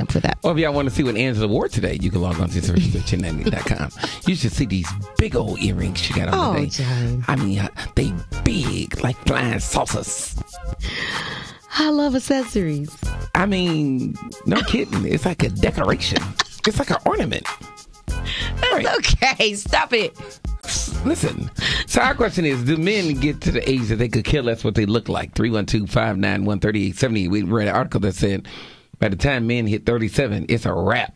time for that. Or if y'all want to see what Angela wore today, you can log on to Chin90.com. You should see these big old earrings she got on today. John. I mean, they big, like flying saucers. I love accessories. I mean, no kidding. It's like a decoration. It's like an ornament. That's okay. Stop it. Listen, so our question is, do men get to the age that they could care less what they look like? 312-591-3870. We read an article that said by the time men hit 37, it's a wrap.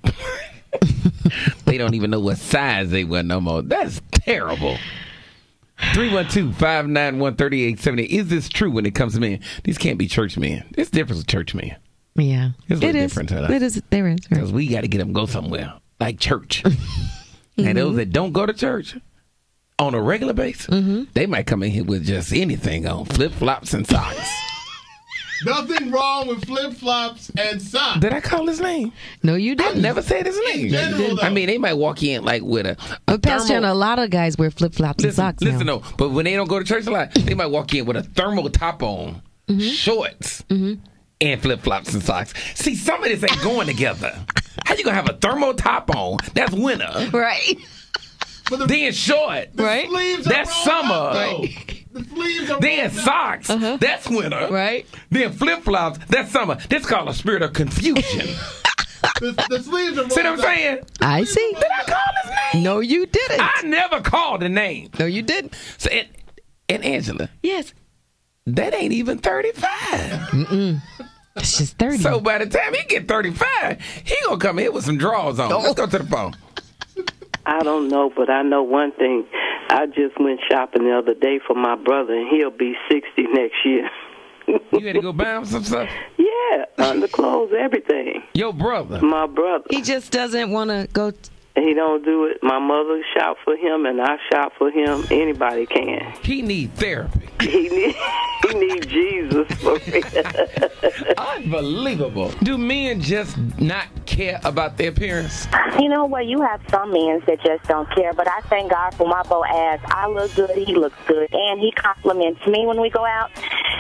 They don't even know what size they wear no more. That's terrible. 312-591-3870. Is this true when it comes to men? These can't be church men. There's a difference with church men. Yeah. It's a little different. It is. There is. Because we got to get them go somewhere, like church. And those that don't go to church on a regular basis, they might come in here with just anything on, flip-flops and socks. Nothing wrong with flip-flops and socks. Did I call his name? No, you I didn't. never said his name. general, though. I mean, they might walk in like with a But Pastor, thermal- a lot of guys wear flip-flops and socks Listen, now. though, but when they don't go to church a lot, they might walk in with a thermal top on, shorts, and flip-flops and socks. See, some of this ain't going together. How you gonna have a thermal top on? That's winter. Right. Then short. Right. Sleeves are That's rolled summer. up, though. Right. The sleeves are Then rolled up. socks. That's winter. Right. Then flip-flops. That's summer. This called a spirit of confusion. The sleeves are rolled See what I'm up. saying? I see. Did I call his name? No, you didn't. I never called the name. No, you didn't. So, and Angela, Yes. that ain't even 35. It's just 30. So by the time he get 35, he gonna come here with some drawers on. Let's go to the phone. I don't know, but I know one thing. I just went shopping the other day for my brother, and he'll be 60 next year. You had to go buy him some stuff? Yeah, underclothes, everything. Your brother. My brother. He just doesn't want to go. He don't do it. My mother shop for him, and I shop for him. Anybody can. He need therapy. He need Jesus for real. Unbelievable. Do men just not care about their appearance? You know what? You have some men that just don't care, but I thank God for my Boaz. I look good, he looks good, and he compliments me when we go out.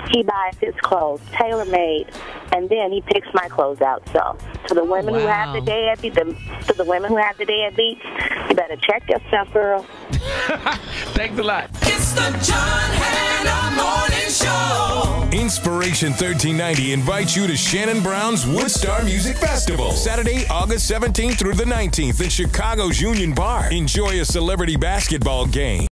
He buys his clothes, tailor-made, and then he picks my clothes out. So, to the women who have the deadbeats, you better check yourself, girl. Thanks a lot. It's the John Hanna Morning Show. Inspiration 1390 invites you to Shannon Brown's Woodstar Music Festival, Saturday, August 17th through the 19th in Chicago's Union Bar. Enjoy a celebrity basketball game,